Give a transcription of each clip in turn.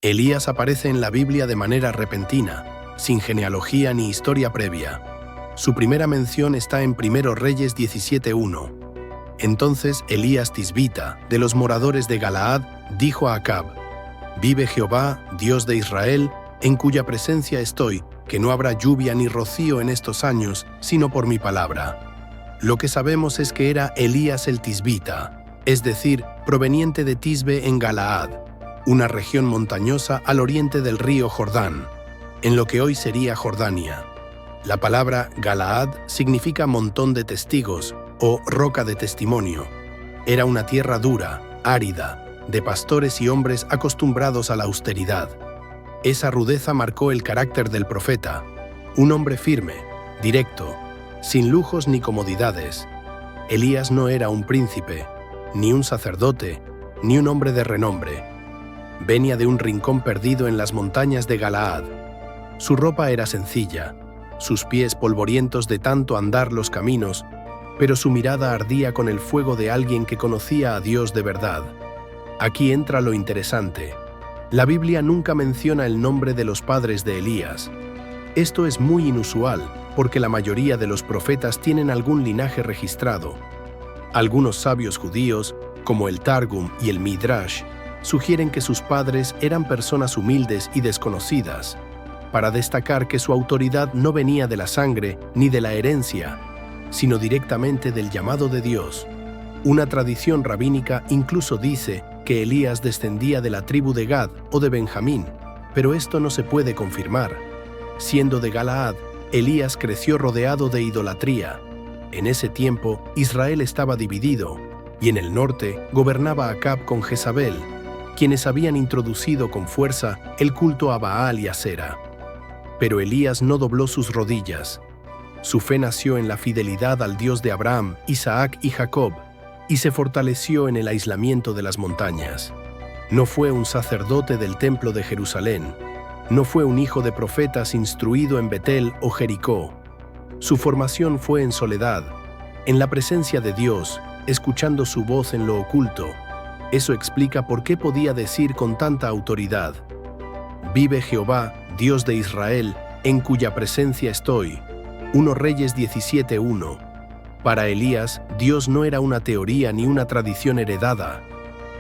Elías aparece en la Biblia de manera repentina, sin genealogía ni historia previa. Su primera mención está en 1 Reyes 17:1. Entonces Elías Tisbita, de los moradores de Galaad, dijo a Acab: «Vive Jehová, Dios de Israel, en cuya presencia estoy, que no habrá lluvia ni rocío en estos años, sino por mi palabra». Lo que sabemos es que era Elías el Tisbita, es decir, proveniente de Tisbe en Galaad, una región montañosa al oriente del río Jordán, en lo que hoy sería Jordania. La palabra Galaad significa montón de testigos o roca de testimonio. Era una tierra dura, árida, de pastores y hombres acostumbrados a la austeridad. Esa rudeza marcó el carácter del profeta, un hombre firme, directo, sin lujos ni comodidades. Elías no era un príncipe, ni un sacerdote, ni un hombre de renombre. Venía de un rincón perdido en las montañas de Galaad. Su ropa era sencilla, sus pies polvorientos de tanto andar los caminos, pero su mirada ardía con el fuego de alguien que conocía a Dios de verdad. Aquí entra lo interesante. La Biblia nunca menciona el nombre de los padres de Elías. Esto es muy inusual, porque la mayoría de los profetas tienen algún linaje registrado. Algunos sabios judíos, como el Targum y el Midrash, sugieren que sus padres eran personas humildes y desconocidas, para destacar que su autoridad no venía de la sangre ni de la herencia, sino directamente del llamado de Dios. Una tradición rabínica incluso dice que Elías descendía de la tribu de Gad o de Benjamín, pero esto no se puede confirmar. Siendo de Galaad, Elías creció rodeado de idolatría. En ese tiempo, Israel estaba dividido, y en el norte gobernaba Acab con Jezabel, quienes habían introducido con fuerza el culto a Baal y Asera. Pero Elías no dobló sus rodillas. Su fe nació en la fidelidad al Dios de Abraham, Isaac y Jacob, y se fortaleció en el aislamiento de las montañas. No fue un sacerdote del templo de Jerusalén. No fue un hijo de profetas instruido en Betel o Jericó. Su formación fue en soledad, en la presencia de Dios, escuchando su voz en lo oculto. Eso explica por qué podía decir con tanta autoridad: «Vive Jehová, Dios de Israel, en cuya presencia estoy». 1 Reyes 17:1. Para Elías, Dios no era una teoría ni una tradición heredada.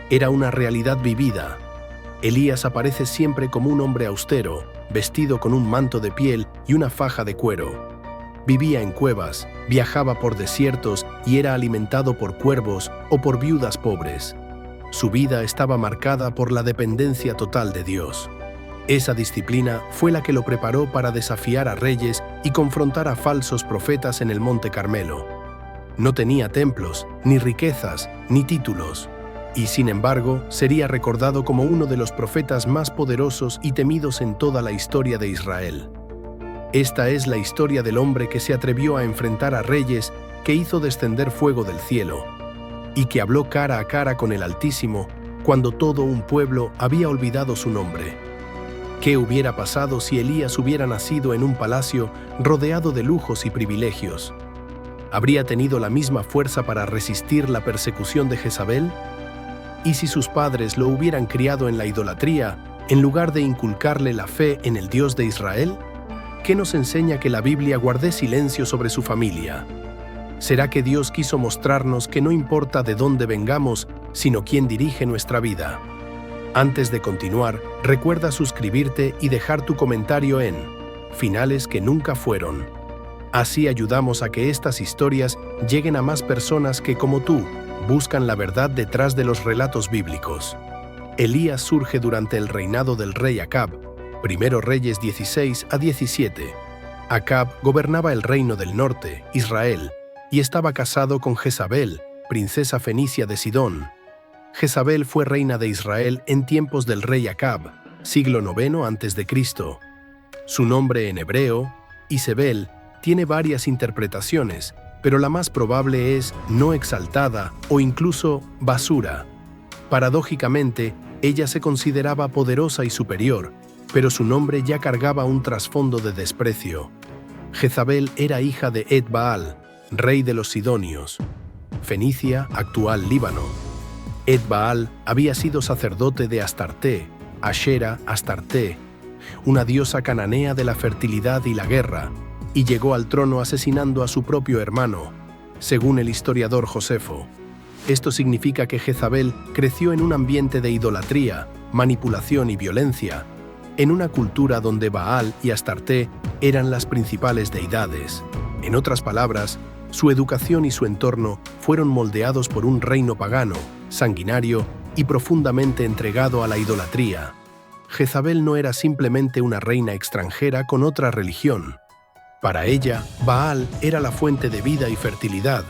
Era una realidad vivida. Elías aparece siempre como un hombre austero, vestido con un manto de piel y una faja de cuero. Vivía en cuevas, viajaba por desiertos y era alimentado por cuervos o por viudas pobres. Su vida estaba marcada por la dependencia total de Dios. Esa disciplina fue la que lo preparó para desafiar a reyes y confrontar a falsos profetas en el Monte Carmelo. No tenía templos, ni riquezas, ni títulos, y sin embargo sería recordado como uno de los profetas más poderosos y temidos en toda la historia de Israel. Esta es la historia del hombre que se atrevió a enfrentar a reyes, que hizo descender fuego del cielo, y que habló cara a cara con el Altísimo cuando todo un pueblo había olvidado su nombre. ¿Qué hubiera pasado si Elías hubiera nacido en un palacio rodeado de lujos y privilegios? ¿Habría tenido la misma fuerza para resistir la persecución de Jezabel? ¿Y si sus padres lo hubieran criado en la idolatría, en lugar de inculcarle la fe en el Dios de Israel? ¿Qué nos enseña que la Biblia guarde silencio sobre su familia? ¿Será que Dios quiso mostrarnos que no importa de dónde vengamos, sino quién dirige nuestra vida? Antes de continuar, recuerda suscribirte y dejar tu comentario en Finales que nunca fueron. Así ayudamos a que estas historias lleguen a más personas que, como tú, buscan la verdad detrás de los relatos bíblicos. Elías surge durante el reinado del rey Acab, 1 Reyes 16-17. Acab gobernaba el reino del norte, Israel, y estaba casado con Jezabel, princesa fenicia de Sidón. Jezabel fue reina de Israel en tiempos del rey Acab, siglo IX a.C. Su nombre en hebreo, Isabel, tiene varias interpretaciones, pero la más probable es no exaltada o incluso basura. Paradójicamente, ella se consideraba poderosa y superior, pero su nombre ya cargaba un trasfondo de desprecio. Jezabel era hija de Ed-Baal, rey de los Sidonios, Fenicia, actual Líbano. Ed-Baal había sido sacerdote de Astarte, Ashera, Astarté, una diosa cananea de la fertilidad y la guerra, y llegó al trono asesinando a su propio hermano, según el historiador Josefo. Esto significa que Jezabel creció en un ambiente de idolatría, manipulación y violencia, en una cultura donde Baal y Astarté eran las principales deidades. En otras palabras, su educación y su entorno fueron moldeados por un reino pagano, sanguinario y profundamente entregado a la idolatría. Jezabel no era simplemente una reina extranjera con otra religión. Para ella, Baal era la fuente de vida y fertilidad,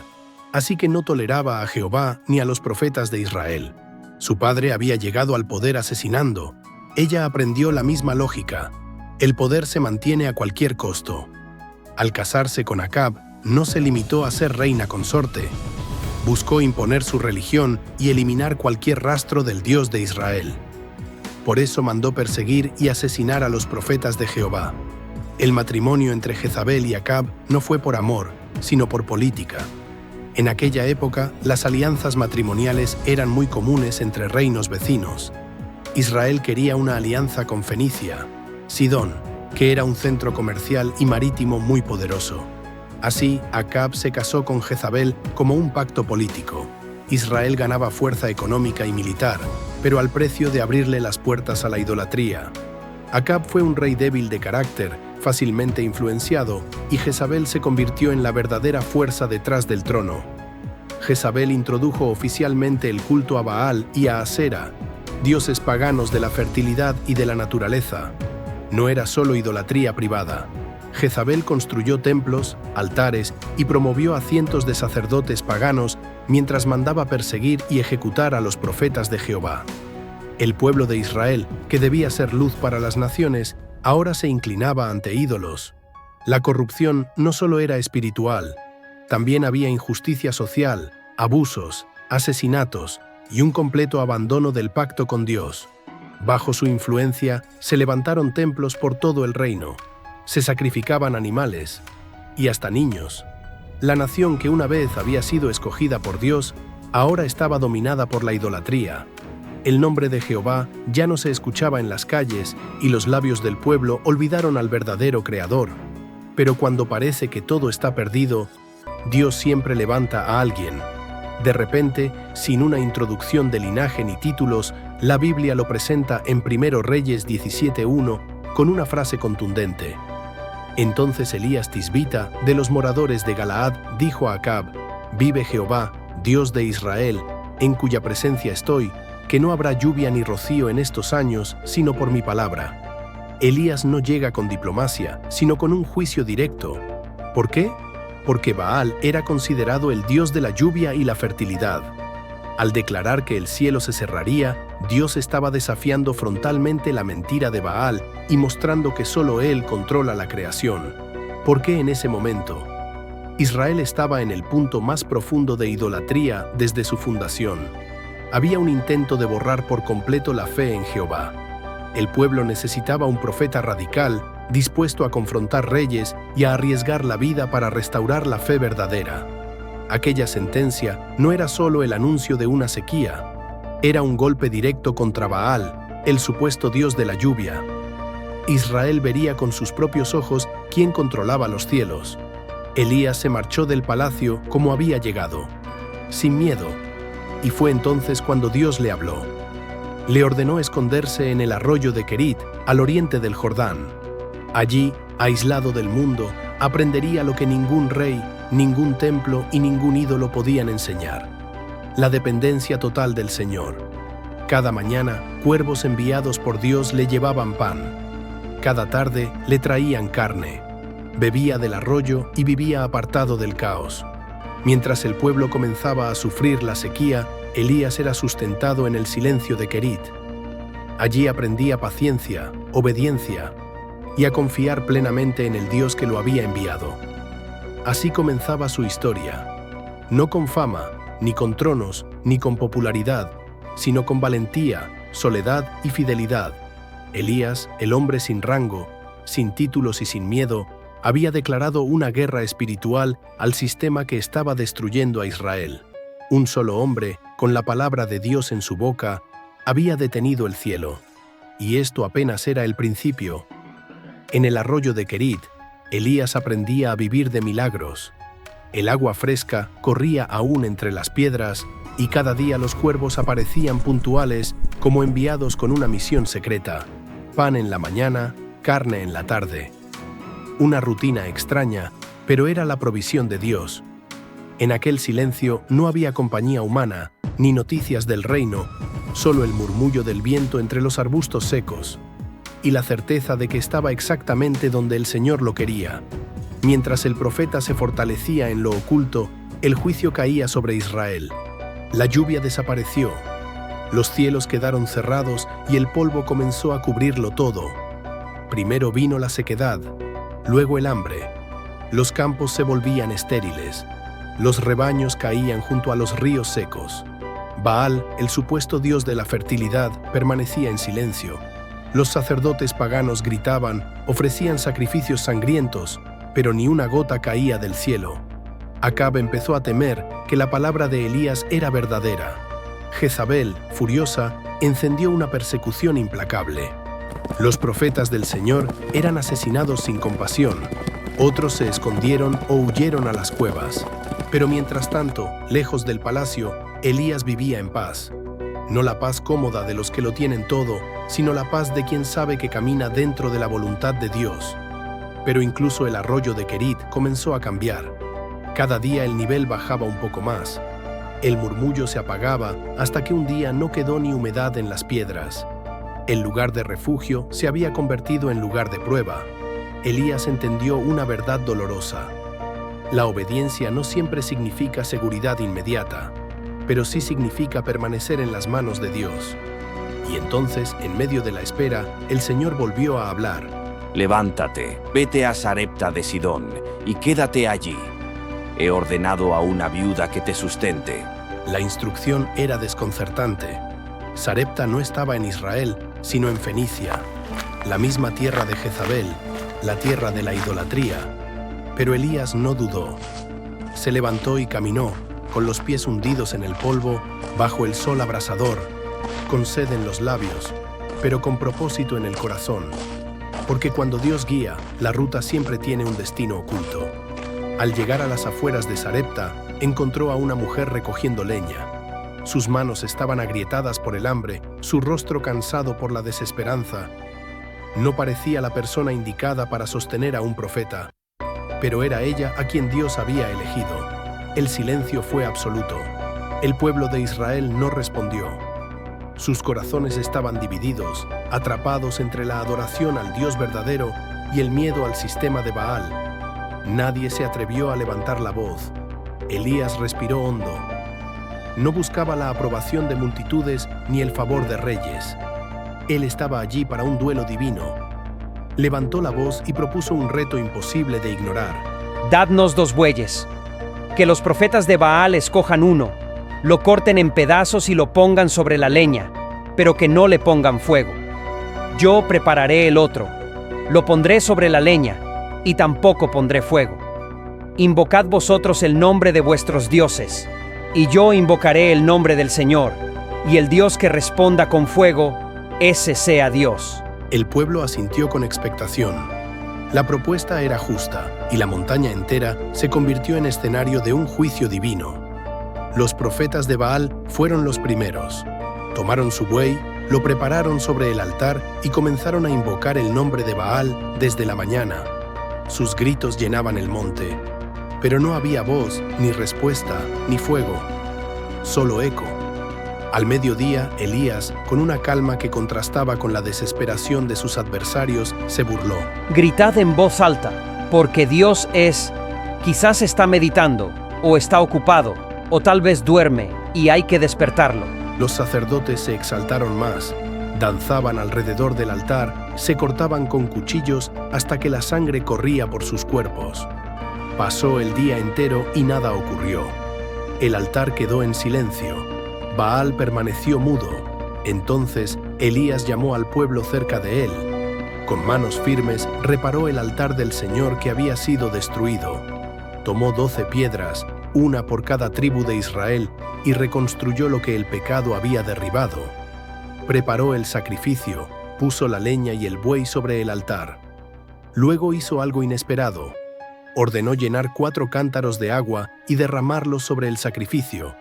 así que no toleraba a Jehová ni a los profetas de Israel. Su padre había llegado al poder asesinando. Ella aprendió la misma lógica. El poder se mantiene a cualquier costo. Al casarse con Acab, no se limitó a ser reina consorte. Buscó imponer su religión y eliminar cualquier rastro del Dios de Israel. Por eso mandó perseguir y asesinar a los profetas de Jehová. El matrimonio entre Jezabel y Acab no fue por amor, sino por política. En aquella época, las alianzas matrimoniales eran muy comunes entre reinos vecinos. Israel quería una alianza con Fenicia, Sidón, que era un centro comercial y marítimo muy poderoso. Así, Acab se casó con Jezabel como un pacto político. Israel ganaba fuerza económica y militar, pero al precio de abrirle las puertas a la idolatría. Acab fue un rey débil de carácter, fácilmente influenciado, y Jezabel se convirtió en la verdadera fuerza detrás del trono. Jezabel introdujo oficialmente el culto a Baal y a Asera, dioses paganos de la fertilidad y de la naturaleza. No era solo idolatría privada. Jezabel construyó templos, altares y promovió a cientos de sacerdotes paganos mientras mandaba perseguir y ejecutar a los profetas de Jehová. El pueblo de Israel, que debía ser luz para las naciones, ahora se inclinaba ante ídolos. La corrupción no solo era espiritual, también había injusticia social, abusos, asesinatos y un completo abandono del pacto con Dios. Bajo su influencia, se levantaron templos por todo el reino. Se sacrificaban animales y hasta niños. La nación que una vez había sido escogida por Dios, ahora estaba dominada por la idolatría. El nombre de Jehová ya no se escuchaba en las calles y los labios del pueblo olvidaron al verdadero Creador. Pero cuando parece que todo está perdido, Dios siempre levanta a alguien. De repente, sin una introducción de linaje ni títulos, la Biblia lo presenta en 1 Reyes 17:1 con una frase contundente. Entonces Elías Tisbita, de los moradores de Galaad, dijo a Acab: «Vive Jehová, Dios de Israel, en cuya presencia estoy, que no habrá lluvia ni rocío en estos años, sino por mi palabra». Elías no llega con diplomacia, sino con un juicio directo. ¿Por qué? Porque Baal era considerado el dios de la lluvia y la fertilidad. Al declarar que el cielo se cerraría, Dios estaba desafiando frontalmente la mentira de Baal y mostrando que solo Él controla la creación. ¿Por qué en ese momento? Israel estaba en el punto más profundo de idolatría desde su fundación. Había un intento de borrar por completo la fe en Jehová. El pueblo necesitaba un profeta radical, dispuesto a confrontar reyes y a arriesgar la vida para restaurar la fe verdadera. Aquella sentencia no era solo el anuncio de una sequía, era un golpe directo contra Baal, el supuesto dios de la lluvia. Israel vería con sus propios ojos quién controlaba los cielos. Elías se marchó del palacio como había llegado, sin miedo, y fue entonces cuando Dios le habló. Le ordenó esconderse en el arroyo de Querit, al oriente del Jordán. Allí, aislado del mundo, aprendería lo que ningún rey, ningún templo y ningún ídolo podían enseñar: la dependencia total del Señor. Cada mañana, cuervos enviados por Dios le llevaban pan. Cada tarde le traían carne. Bebía del arroyo y vivía apartado del caos. Mientras el pueblo comenzaba a sufrir la sequía, Elías era sustentado en el silencio de Querit. Allí aprendía paciencia, obediencia y a confiar plenamente en el Dios que lo había enviado. Así comenzaba su historia, no con fama, ni con tronos, ni con popularidad, sino con valentía, soledad y fidelidad. Elías, el hombre sin rango, sin títulos y sin miedo, había declarado una guerra espiritual al sistema que estaba destruyendo a Israel. Un solo hombre, con la palabra de Dios en su boca, había detenido el cielo. Y esto apenas era el principio. En el arroyo de Querit, Elías aprendía a vivir de milagros. El agua fresca corría aún entre las piedras y cada día los cuervos aparecían puntuales como enviados con una misión secreta: pan en la mañana, carne en la tarde. Una rutina extraña, pero era la provisión de Dios. En aquel silencio no había compañía humana, ni noticias del reino, solo el murmullo del viento entre los arbustos secos, y la certeza de que estaba exactamente donde el Señor lo quería. Mientras el profeta se fortalecía en lo oculto, el juicio caía sobre Israel. La lluvia desapareció, los cielos quedaron cerrados y el polvo comenzó a cubrirlo todo. Primero vino la sequedad, luego el hambre. Los campos se volvían estériles, los rebaños caían junto a los ríos secos. Baal, el supuesto dios de la fertilidad, permanecía en silencio. Los sacerdotes paganos gritaban, ofrecían sacrificios sangrientos, pero ni una gota caía del cielo. Acab empezó a temer que la palabra de Elías era verdadera. Jezabel, furiosa, encendió una persecución implacable. Los profetas del Señor eran asesinados sin compasión. Otros se escondieron o huyeron a las cuevas. Pero mientras tanto, lejos del palacio, Elías vivía en paz. No la paz cómoda de los que lo tienen todo, sino la paz de quien sabe que camina dentro de la voluntad de Dios. Pero incluso el arroyo de Querit comenzó a cambiar. Cada día el nivel bajaba un poco más. El murmullo se apagaba hasta que un día no quedó ni humedad en las piedras. El lugar de refugio se había convertido en lugar de prueba. Elías entendió una verdad dolorosa. La obediencia no siempre significa seguridad inmediata, pero sí significa permanecer en las manos de Dios. Y entonces, en medio de la espera, el Señor volvió a hablar. Levántate, vete a Sarepta de Sidón y quédate allí. He ordenado a una viuda que te sustente. La instrucción era desconcertante. Sarepta no estaba en Israel, sino en Fenicia, la misma tierra de Jezabel, la tierra de la idolatría. Pero Elías no dudó. Se levantó y caminó, con los pies hundidos en el polvo, bajo el sol abrasador, con sed en los labios, pero con propósito en el corazón. Porque cuando Dios guía, la ruta siempre tiene un destino oculto. Al llegar a las afueras de Sarepta, encontró a una mujer recogiendo leña. Sus manos estaban agrietadas por el hambre, su rostro cansado por la desesperanza. No parecía la persona indicada para sostener a un profeta, pero era ella a quien Dios había elegido. El silencio fue absoluto. El pueblo de Israel no respondió. Sus corazones estaban divididos, atrapados entre la adoración al Dios verdadero y el miedo al sistema de Baal. Nadie se atrevió a levantar la voz. Elías respiró hondo. No buscaba la aprobación de multitudes ni el favor de reyes. Él estaba allí para un duelo divino. Levantó la voz y propuso un reto imposible de ignorar. Dadnos 2 bueyes. Que los profetas de Baal escojan uno, lo corten en pedazos y lo pongan sobre la leña, pero que no le pongan fuego. Yo prepararé el otro, lo pondré sobre la leña, y tampoco pondré fuego. Invocad vosotros el nombre de vuestros dioses, y yo invocaré el nombre del Señor, y el Dios que responda con fuego, ese sea Dios. El pueblo asintió con expectación. La propuesta era justa, y la montaña entera se convirtió en escenario de un juicio divino. Los profetas de Baal fueron los primeros. Tomaron su buey, lo prepararon sobre el altar y comenzaron a invocar el nombre de Baal desde la mañana. Sus gritos llenaban el monte, pero no había voz, ni respuesta, ni fuego, solo eco. Al mediodía, Elías, con una calma que contrastaba con la desesperación de sus adversarios, se burló. Gritad en voz alta, porque Dios quizás está meditando, o está ocupado, o tal vez duerme, y hay que despertarlo. Los sacerdotes se exaltaron más, danzaban alrededor del altar, se cortaban con cuchillos hasta que la sangre corría por sus cuerpos. Pasó el día entero y nada ocurrió. El altar quedó en silencio. Baal permaneció mudo. Entonces Elías llamó al pueblo cerca de él. Con manos firmes reparó el altar del Señor que había sido destruido. Tomó 12 piedras, una por cada tribu de Israel, y reconstruyó lo que el pecado había derribado. Preparó el sacrificio, puso la leña y el buey sobre el altar. Luego hizo algo inesperado. Ordenó llenar 4 cántaros de agua y derramarlos sobre el sacrificio.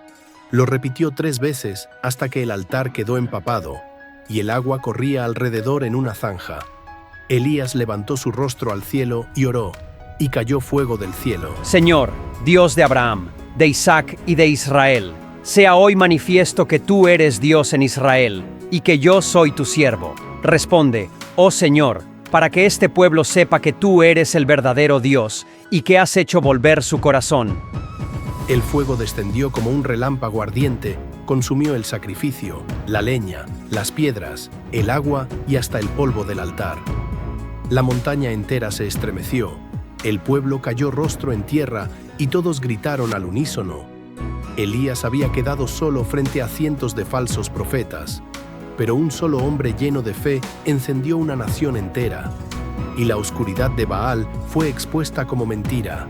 Lo repitió 3 veces hasta que el altar quedó empapado, y el agua corría alrededor en una zanja. Elías levantó su rostro al cielo y oró, y cayó fuego del cielo. Señor, Dios de Abraham, de Isaac y de Israel, sea hoy manifiesto que tú eres Dios en Israel, y que yo soy tu siervo. Responde, oh Señor, para que este pueblo sepa que tú eres el verdadero Dios, y que has hecho volver su corazón. El fuego descendió como un relámpago ardiente, consumió el sacrificio, la leña, las piedras, el agua y hasta el polvo del altar. La montaña entera se estremeció, el pueblo cayó rostro en tierra y todos gritaron al unísono. Elías había quedado solo frente a cientos de falsos profetas, pero un solo hombre lleno de fe encendió una nación entera, y la oscuridad de Baal fue expuesta como mentira.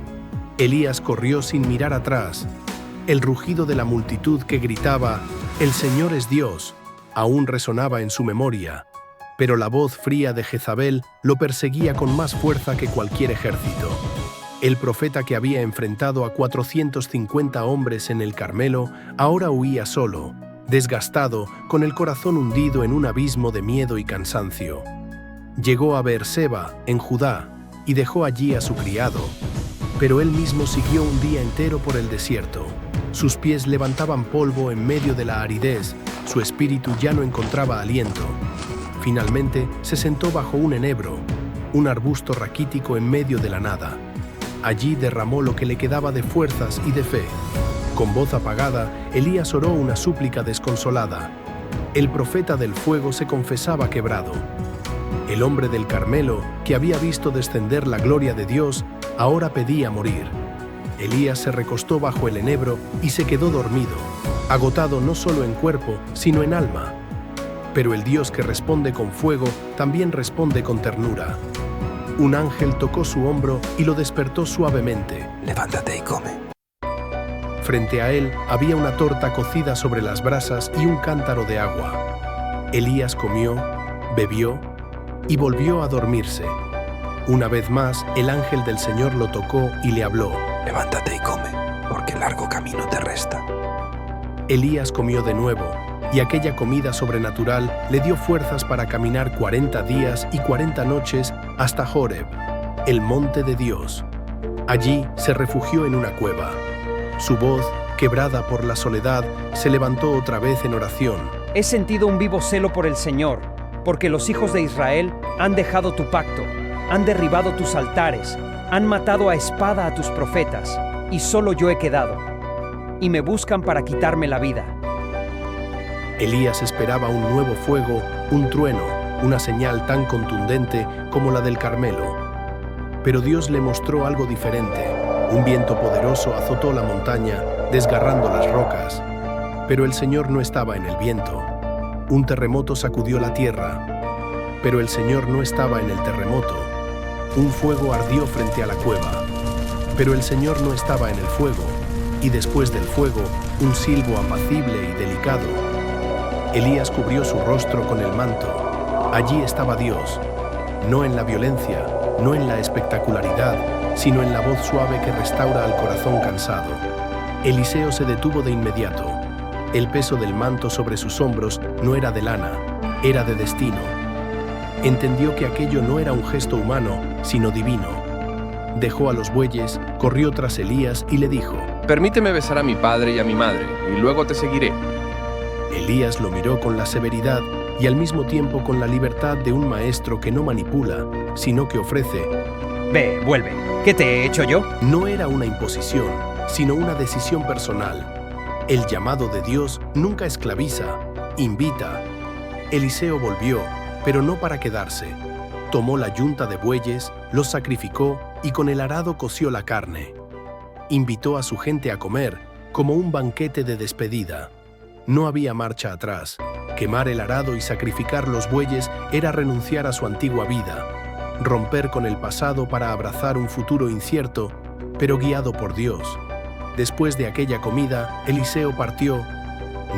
Elías corrió sin mirar atrás. El rugido de la multitud que gritaba, «El Señor es Dios», aún resonaba en su memoria, pero la voz fría de Jezabel lo perseguía con más fuerza que cualquier ejército. El profeta que había enfrentado a 450 hombres en el Carmelo ahora huía solo, desgastado, con el corazón hundido en un abismo de miedo y cansancio. Llegó a Beerseba, en Judá, y dejó allí a su criado. Pero él mismo siguió un día entero por el desierto. Sus pies levantaban polvo en medio de la aridez, su espíritu ya no encontraba aliento. Finalmente se sentó bajo un enebro, un arbusto raquítico en medio de la nada. Allí derramó lo que le quedaba de fuerzas y de fe. Con voz apagada, Elías oró una súplica desconsolada. El profeta del fuego se confesaba quebrado. El hombre del Carmelo, que había visto descender la gloria de Dios, ahora pedía morir. Elías se recostó bajo el enebro y se quedó dormido, agotado no solo en cuerpo, sino en alma. Pero el Dios que responde con fuego también responde con ternura. Un ángel tocó su hombro y lo despertó suavemente. Levántate y come. Frente a él había una torta cocida sobre las brasas y un cántaro de agua. Elías comió, bebió y volvió a dormirse. Una vez más, el ángel del Señor lo tocó y le habló. Levántate y come, porque largo camino te resta. Elías comió de nuevo, y aquella comida sobrenatural le dio fuerzas para caminar 40 días y 40 noches hasta Horeb, el monte de Dios. Allí se refugió en una cueva. Su voz, quebrada por la soledad, se levantó otra vez en oración. He sentido un vivo celo por el Señor, porque los hijos de Israel han dejado tu pacto, han derribado tus altares, han matado a espada a tus profetas, y solo yo he quedado, y me buscan para quitarme la vida. Elías esperaba un nuevo fuego, un trueno, una señal tan contundente como la del Carmelo. Pero Dios le mostró algo diferente. Un viento poderoso azotó la montaña, desgarrando las rocas. Pero el Señor no estaba en el viento. Un terremoto sacudió la tierra. Pero el Señor no estaba en el terremoto. Un fuego ardió frente a la cueva. Pero el Señor no estaba en el fuego. Y después del fuego, un silbo apacible y delicado. Elías cubrió su rostro con el manto. Allí estaba Dios, no en la violencia, no en la espectacularidad, sino en la voz suave que restaura al corazón cansado. Eliseo se detuvo de inmediato. El peso del manto sobre sus hombros no era de lana, era de destino. Entendió que aquello no era un gesto humano, sino divino. Dejó a los bueyes, corrió tras Elías y le dijo: Permíteme besar a mi padre y a mi madre, y luego te seguiré. Elías lo miró con la severidad y al mismo tiempo con la libertad de un maestro que no manipula, sino que ofrece. Ve, vuelve. ¿Qué te he hecho yo? No era una imposición, sino una decisión personal. El llamado de Dios nunca esclaviza, invita. Eliseo volvió, pero no para quedarse. Tomó la yunta de bueyes, los sacrificó y con el arado coció la carne. Invitó a su gente a comer, como un banquete de despedida. No había marcha atrás. Quemar el arado y sacrificar los bueyes era renunciar a su antigua vida, romper con el pasado para abrazar un futuro incierto, pero guiado por Dios. Después de aquella comida, Eliseo partió.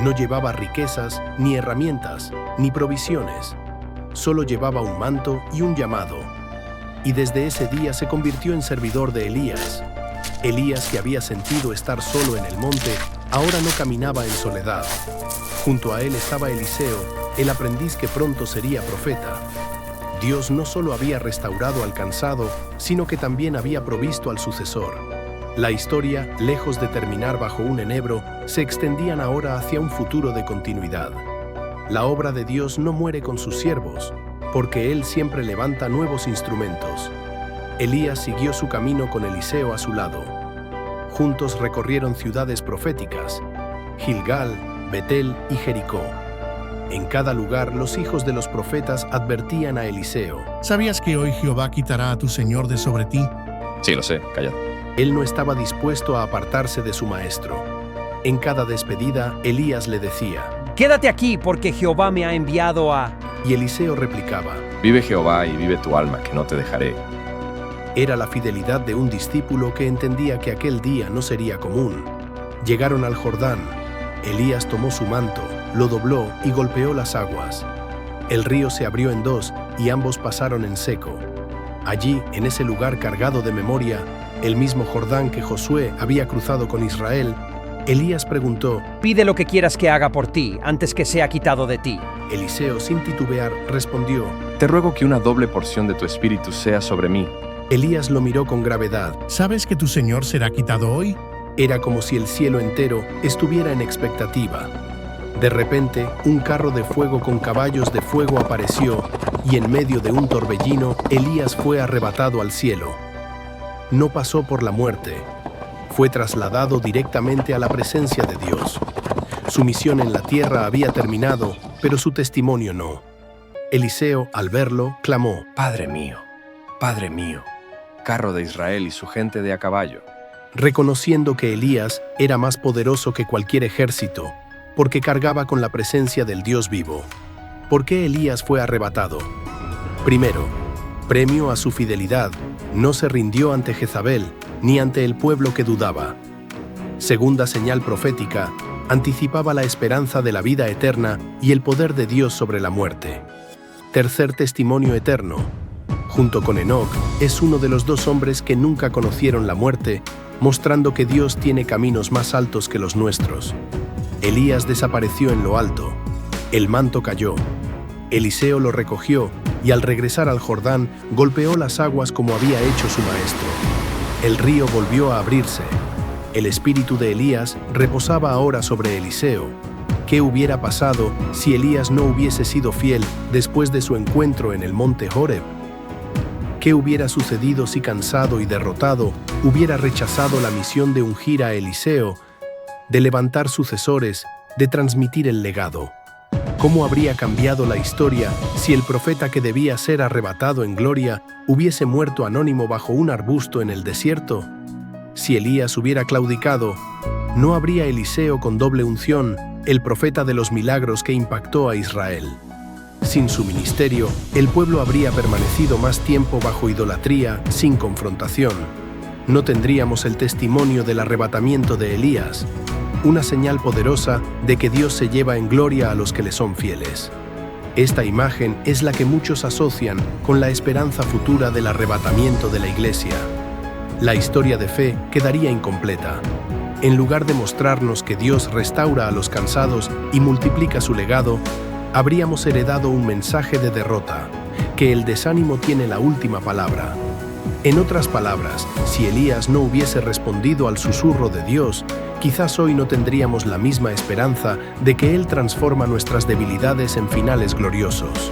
No llevaba riquezas, ni herramientas, ni provisiones. solo llevaba un manto y un llamado. Y desde ese día se convirtió en servidor de Elías. Elías, que había sentido estar solo en el monte, ahora no caminaba en soledad. Junto a él estaba Eliseo, el aprendiz que pronto sería profeta. Dios no solo había restaurado al cansado, sino que también había provisto al sucesor. La historia, lejos de terminar bajo un enebro, se extendían ahora hacia un futuro de continuidad. La obra de Dios no muere con sus siervos, porque Él siempre levanta nuevos instrumentos. Elías siguió su camino con Eliseo a su lado. Juntos recorrieron ciudades proféticas, Gilgal, Betel y Jericó. En cada lugar los hijos de los profetas advertían a Eliseo. ¿Sabías que hoy Jehová quitará a tu señor de sobre ti? Sí, lo sé, callad. Él no estaba dispuesto a apartarse de su maestro. En cada despedida, Elías le decía, Quédate aquí porque Jehová me ha enviado a... y Eliseo replicaba. Vive Jehová y vive tu alma, que no te dejaré. Era la fidelidad de un discípulo que entendía que aquel día no sería común. Llegaron al Jordán. Elías tomó su manto, lo dobló y golpeó las aguas. El río se abrió en dos y ambos pasaron en seco. Allí, en ese lugar cargado de memoria, el mismo Jordán que Josué había cruzado con Israel, Elías preguntó. Pide lo que quieras que haga por ti, antes que sea quitado de ti. Eliseo, sin titubear, respondió. Te ruego que una doble porción de tu espíritu sea sobre mí. Elías lo miró con gravedad. ¿Sabes que tu señor será quitado hoy? Era como si el cielo entero estuviera en expectativa. De repente, un carro de fuego con caballos de fuego apareció, y en medio de un torbellino, Elías fue arrebatado al cielo. No pasó por la muerte. Fue trasladado directamente a la presencia de Dios. Su misión en la tierra había terminado, pero su testimonio no. Eliseo, al verlo, clamó. Padre mío, carro de Israel y su gente de a caballo. Reconociendo que Elías era más poderoso que cualquier ejército, porque cargaba con la presencia del Dios vivo. ¿Por qué Elías fue arrebatado? Primero, premio a su fidelidad, no se rindió ante Jezabel, ni ante el pueblo que dudaba. Segunda señal profética, anticipaba la esperanza de la vida eterna y el poder de Dios sobre la muerte. Tercer testimonio eterno, junto con Enoc, es uno de los dos hombres que nunca conocieron la muerte, mostrando que Dios tiene caminos más altos que los nuestros. Elías desapareció en lo alto. El manto cayó. Eliseo lo recogió y al regresar al Jordán golpeó las aguas como había hecho su maestro. El río volvió a abrirse. El espíritu de Elías reposaba ahora sobre Eliseo. ¿Qué hubiera pasado si Elías no hubiese sido fiel después de su encuentro en el monte Horeb? ¿Qué hubiera sucedido si, cansado y derrotado, hubiera rechazado la misión de ungir a Eliseo, de levantar sucesores, de transmitir el legado? ¿Cómo habría cambiado la historia si el profeta que debía ser arrebatado en gloria hubiese muerto anónimo bajo un arbusto en el desierto? Si Elías hubiera claudicado, no habría Eliseo con doble unción, el profeta de los milagros que impactó a Israel. Sin su ministerio, el pueblo habría permanecido más tiempo bajo idolatría, sin confrontación. No tendríamos el testimonio del arrebatamiento de Elías, una señal poderosa de que Dios se lleva en gloria a los que le son fieles. Esta imagen es la que muchos asocian con la esperanza futura del arrebatamiento de la Iglesia. La historia de fe quedaría incompleta. En lugar de mostrarnos que Dios restaura a los cansados y multiplica su legado, habríamos heredado un mensaje de derrota, que el desánimo tiene la última palabra. En otras palabras, si Elías no hubiese respondido al susurro de Dios, quizás hoy no tendríamos la misma esperanza de que Él transforma nuestras debilidades en finales gloriosos.